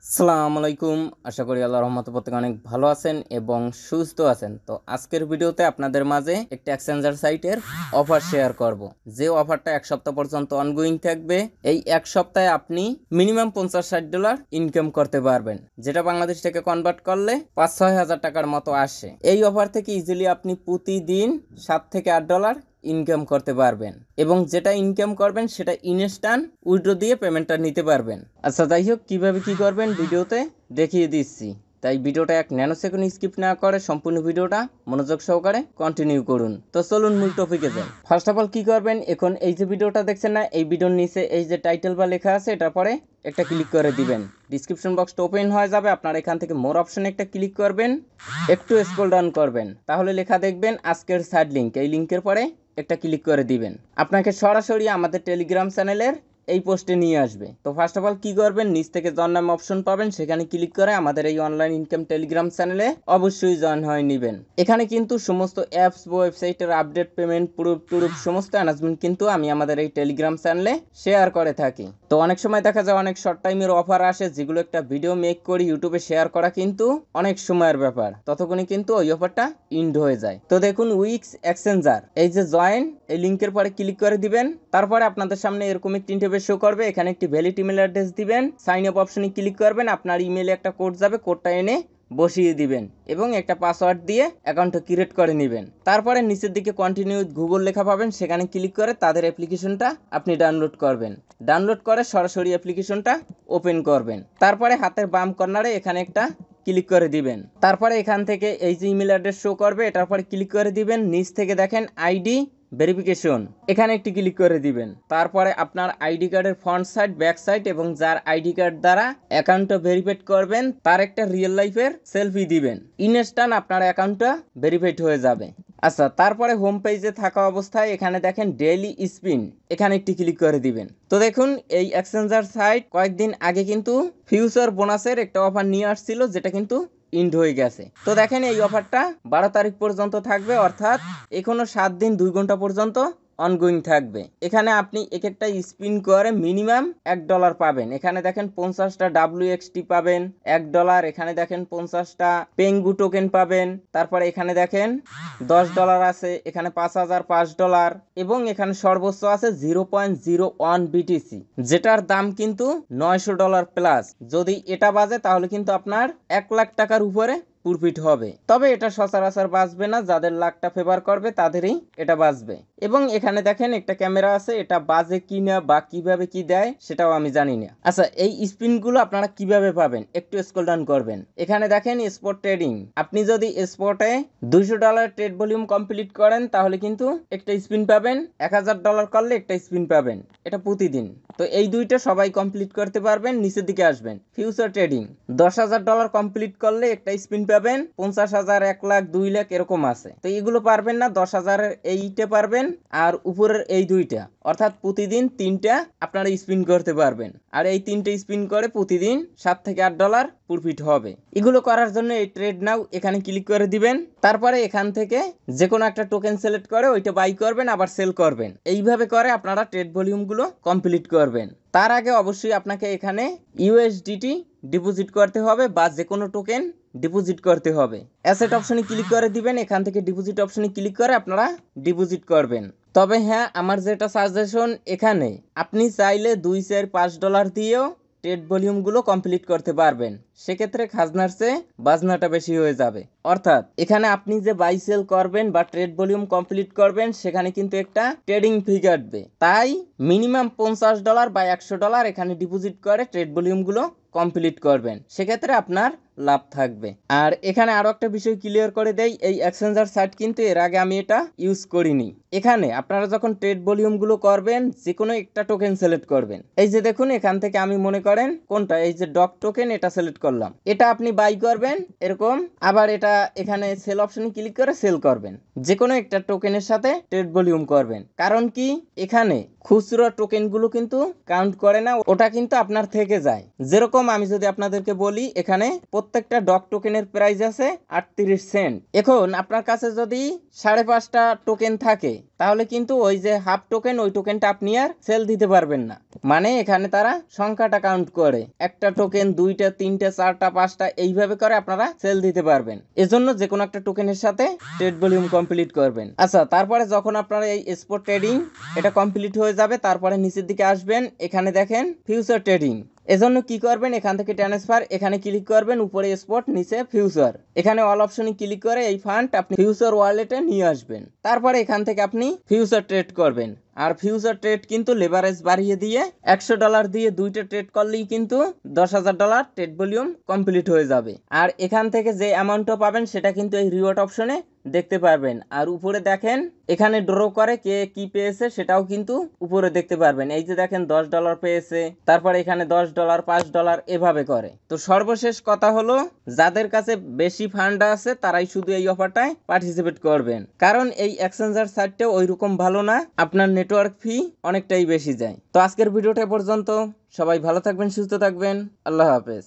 আসসালামু আলাইকুম। আশা করি আল্লাহর রহমতে প্রত্যেকে অনেক ভালো আছেন এবং সুস্থ আছেন। তো আজকের ভিডিওতে আপনাদের মাঝে একটি এক্সচেঞ্জার সাইটের অফার শেয়ার করব, যে অফারটা এক সপ্তাহ পর্যন্ত অনগোয়িং থাকবে। এই এক সপ্তাহে আপনি মিনিমাম $50-60 ইনকাম করতে পারবেন, যেটা বাংলাদেশ থেকে কনভার্ট করলে 5-6 হাজার টাকার মতো আসে। এই অফার থেকে ইজিলি আপনি প্রতিদিন $7 থেকে $8 ইনকাম করতে পারবেন এবং যেটা ইনকাম করবেন সেটা ইনস্ট্যান্ট উইথড্র দিয়ে পেমেন্টটা নিতে পারবেন। আচ্ছা, যাই হোক, কিভাবে কি করবেন ভিডিওতে দেখিয়ে দিচ্ছি, তাই ভিডিওটা এক ন্যানো সেকেন্ড স্কিপ না করে সম্পূর্ণ ভিডিওটা মনোযোগ সহকারে কন্টিনিউ করুন। তো চলুন মূল টপিকে যাই। ফার্স্ট অফ অল কি করবেন, এখন এই যে ভিডিওটা দেখছেন না, এই ভিডিওর নিচে এই যে টাইটেল বা লেখা আছে, এটার পরে একটা ক্লিক করে দিবেন। ডিসক্রিপশন বক্সটা ওপেন হয়ে যাবে, আপনারা এখান থেকে মোর অপশনে একটা ক্লিক করবেন, একটু স্ক্রল ডাউন করবেন, তাহলে লেখা দেখবেন আজকের সাইড লিঙ্ক। এই লিঙ্কের পরে একটা ক্লিক করে দিবেন, আপনাকে সরাসরি আমাদের টেলিগ্রাম চ্যানেলের এই পোস্টে নিয়ে আসবে। তো ফার্স্ট অফ অল কি করবেন, নিচ থেকে জয়েন নামে অপশন পাবেন, সেখানে ক্লিক করে আমাদের এই অনলাইন ইনকাম টেলিগ্রাম চ্যানেলে অবশ্যই জয়েন হয়ে নেবেন। এখানে কিন্তু সমস্ত অ্যাপস ওয়েবসাইটের আপডেট, পেমেন্ট, প্রুফ সমস্ত অ্যানাউন্সমেন্ট কিন্তু আমি আমাদের এই টেলিগ্রাম চ্যানেলে শেয়ার করে থাকি। তো অনেক সময় দেখা যায় অনেক শর্ট টাইমের অফার আসে, যেগুলো একটা ভিডিও মেক করি ইউটিউবে শেয়ার করা কিন্তু অনেক সময়ের ব্যাপার, ততক্ষণে কিন্তু ওই অফারটা ইন্ড হয়ে যায়। তো দেখুন উইক্স এক্সচেঞ্জার, এই যে জয়েন, এই লিঙ্কের পরে ক্লিক করে দিবেন। তারপরে আপনাদের সামনে এরকম একটি ইন্টারফেস শো করবে, এখানে একটি ভ্যালিড ইমেল অ্যাড্রেস দিবেন, সাইন আপ অপশনে ক্লিক করবেন, আপনার ইমেলে একটা কোড যাবে, কোডটা এনে বসিয়ে দিবেন এবং একটা পাসওয়ার্ড দিয়ে অ্যাকাউন্টটা ক্রিয়েট করে নেবেন। তারপরে নিচের দিকে কন্টিনিউ গুগল লেখা পাবেন, সেখানে ক্লিক করে তাদের অ্যাপ্লিকেশনটা আপনি ডাউনলোড করবেন। ডাউনলোড করে সরাসরি অ্যাপ্লিকেশনটা ওপেন করবেন। তারপরে হাতের বাম কর্নারে এখানে একটা ক্লিক করে দিবেন। তারপরে এখান থেকে এই যে ইমেল অ্যাড্রেস শো করবে, এটার পরে ক্লিক করে দিবেন। নিচ থেকে দেখেন আইডি ভেরিফিকেশন, এখানে একটি ক্লিক করে দিবেন। তারপরে আপনার আইডি কার্ডের ফ্রন্ট সাইড, ব্যাক সাইড এবং যার আইডি কার্ড দ্বারা অ্যাকাউন্টটা ভেরিফাইড করবেন তার একটা রিয়েল লাইফের সেলফি দিবেন, ইনস্ট্যান্ট আপনার অ্যাকাউন্টটা ভেরিফাইড হয়ে যাবে। আচ্ছা, তারপরে হোম পেজে থাকা অবস্থায় এখানে দেখেন ডেইলি স্পিন, এখানে একটি ক্লিক করে দিবেন। তো দেখুন এই এক্সচেঞ্জার সাইট কয়েকদিন আগে কিন্তু ফিউচার বোনাসের একটা অফার নিয়ে আসছিল, যেটা কিন্তু ইন্ড হয়ে গেছে। তো দেখেন এই অফারটা 12 তারিখ পর্যন্ত থাকবে, অর্থাৎ এখনো 7 দিন 2 ঘন্টা পর্যন্ত অনগোয়িং থাকবে। এখানে আপনি এক একটা স্পিন করে মিনিমাম $1 পাবেন। এখানে দেখেন 50টা WXT পাবেন $1, এখানে দেখেন 50টা পেঙ্গু টোকেন পাবেন। তারপরে এখানে দেখেন $10 আছে, এখানে 5000 $5 এবং এখানে সর্বোচ্চ আছে 0.01 BTC, যেটার দাম কিন্তু $900 প্লাস। যদি এটা বাজে তাহলে কিন্তু আপনার 1 লাখ টাকার উপরে প্রফিট হবে। তবে এটা সচরাচর বাঁচবে না, যাদের লাখটা ফেভার করবে তাদেরই এটা বাঁচবে। এবং এখানে দেখেন একটা ক্যামেরা আছে, এটা বাজে কিনা বা কিভাবে কি দেয় সেটাও আমি জানি না। আচ্ছা, এই স্পিনগুলো আপনারা কিভাবে পাবেন, একটু স্ক্রল ডাউন করবেন, এখানে দেখেন স্পট ট্রেডিং। আপনি যদি স্পটে $200 ট্রেড ভলিউম কমপ্লিট করেন তাহলে কিন্তু একটা স্পিন পাবেন, $1000 করলে একটা স্পিন পাবেন, এটা প্রতিদিন। তো এই দুইটা সবাই কমপ্লিট করতে পারবেন। নিচের দিকে আসবেন, ফিউচার ট্রেডিং, $10,000 কমপ্লিট করলে একটা স্পিন পাবেন, 50,000, 1 লাখ, 2 লাখ এরকম আছে। তো এগুলো পারবেন না, 10,000-এর এইটা পারবেন আর উপরের এই দুইটা, অর্থাৎ প্রতিদিন 3টা আপনারা স্পিন করতে পারবেন। আর এই 3টে স্পিন করে প্রতিদিন $7 থেকে $8 প্রফিট হবে। এগুলো করার জন্য এই ট্রেড নাও এখানে ক্লিক করে দিবেন। তারপরে এখান থেকে যে কোনো একটা টোকেন সিলেক্ট করে ওইটা বাই করবেন, আবার সেল করবেন। এইভাবে করে আপনারা ট্রেড ভলিউমগুলো কমপ্লিট করবেন। তার আগে অবশ্যই আপনাকে এখানে USDT ডিপোজিট করতে হবে বা যে কোনো টোকেন ডিপোজিট করতে হবে। অ্যাসেট অপশনে ক্লিক করে দিবেন, এখান থেকে ডিপোজিট অপশনে ক্লিক করে আপনারা ডিপোজিট করবেন। তবে হ্যাঁ, আমার যেটা সাজেশন, এখানে আপনি চাইলে $2-4-5 দিয়েও ট্রেড ভলিউমগুলো কমপ্লিট করতে পারবেন। সেক্ষেত্রে খাজনার চেয়ে বাজনাটা বেশি হয়ে যাবে। অর্থাৎ এখানে আপনি যে বাই সেল করবেন বা ট্রেড ভলিউম কমপ্লিট করবেন, সেখানে কিন্তু একটা ট্রেডিং ফি কাটবে। তাই মিনিমাম $50 বা $100 এখানে ডিপোজিট করে ট্রেড ভলিউমগুলো কমপ্লিট করবেন, সেক্ষেত্রে আপনার লাভ থাকবে। আর এখানে আরো একটা বিষয় ক্লিয়ার করে দেই, এই এক্সচেঞ্জার সাইট কিন্তু এর আগে আমি এটা ইউজ করিনি। এখানে আপনারা যখন ট্রেড ভলিউমগুলো করবেন যে কোনো একটা টোকেন সিলেক্ট করবেন। এই যে দেখুন এখান থেকে আমি মনে করেন কোনটা, এই যে ডগ টোকেন, এটা সিলেক্ট করলাম, এটা আপনি বাই করবেন এরকম, আবার এটা এখানে সেল অপশনে ক্লিক করে সেল করবেন। যে কোনো একটা টোকেনের সাথে ট্রেড ভলিউম করবেন। কারণ কি, এখানে খুচরো টোকেনগুলো কিন্তু কাউন্ট করে না, ওটা কিন্তু আপনার থেকে যায়। যেরকম আমি যদি আপনাদেরকে বলি, এখানে প্রত্যেকটা ডগ টোকেনের প্রাইস আছে 38 সেন্ট। এখন আপনার কাছে যদি 5.5টা টোকেন থাকে তাহলে কিন্তু ওই যে হাফ টোকেন ওই টোকেনটা আপনি আর সেল দিতে পারবেন না। মানে এখানে তারা সংখ্যাটা কাউন্ট করে, একটা টোকেন 2টা 3টা 4টা 5টা এইভাবে করে আপনারা সেল দিতে পারবেন। এজন্য যে কোনো একটা টোকেনের সাথে ট্রেড ভলিউম কমপ্লিট করবেন। আচ্ছা, তারপরে যখন আপনারা এই স্পট ট্রেডিং এটা কমপ্লিট হয়ে যাবে তারপরে নিচের দিকে আসবেন, এখানে দেখেন ফিউচার ট্রেডিং। এজন্য কি করবেন, এখান থেকে ট্রান্সফার এখানে ক্লিক করবেন, উপরে স্পট নিচে ফিউচার, এখানে অল অপশনে ক্লিক করে এই ফান্ড আপনি ফিউচার ওয়ালেটে নিয়ে আসবেন। তারপরে এখান থেকে আপনি ফিউচার ট্রেড করবেন। আর ফিউচার ট্রেড কিন্তু লেভারেজ বাড়িয়ে দিয়ে $100 দিয়ে 2টা ট্রেড করলেই কিন্তু $10,000 ট্রেড ভলিউম কমপ্লিট হয়ে যাবে। আর এখান থেকে যে অ্যামাউন্টটা পাবেন সেটা কিন্তু এই রিওয়ার্ড অপশনে দেখতে পারবেন। আর উপরে দেখেন এখানে ড্র করে কে কি পেয়েছে সেটাও কিন্তু উপরে দেখতে পারবেন। এই যে দেখেন $10 পেয়েছে, তারপরে এখানে $10 $5 এভাবে করে। তো সর্বশেষ কথা হলো, যাদের কাছে বেশি ফান্ড আছে তারাই শুধু এই অফারটায় পার্টিসিপেট করবেন, কারণ এই এক্সচেঞ্জার সাইটটাও ওইরকম ভালো না, আপনার নেটওয়ার্ক ফি অনেকটাই বেশি যায়। তো আজকের ভিডিওটা পর্যন্ত, সবাই ভালো থাকবেন, সুস্থ থাকবেন, আল্লাহ হাফেজ।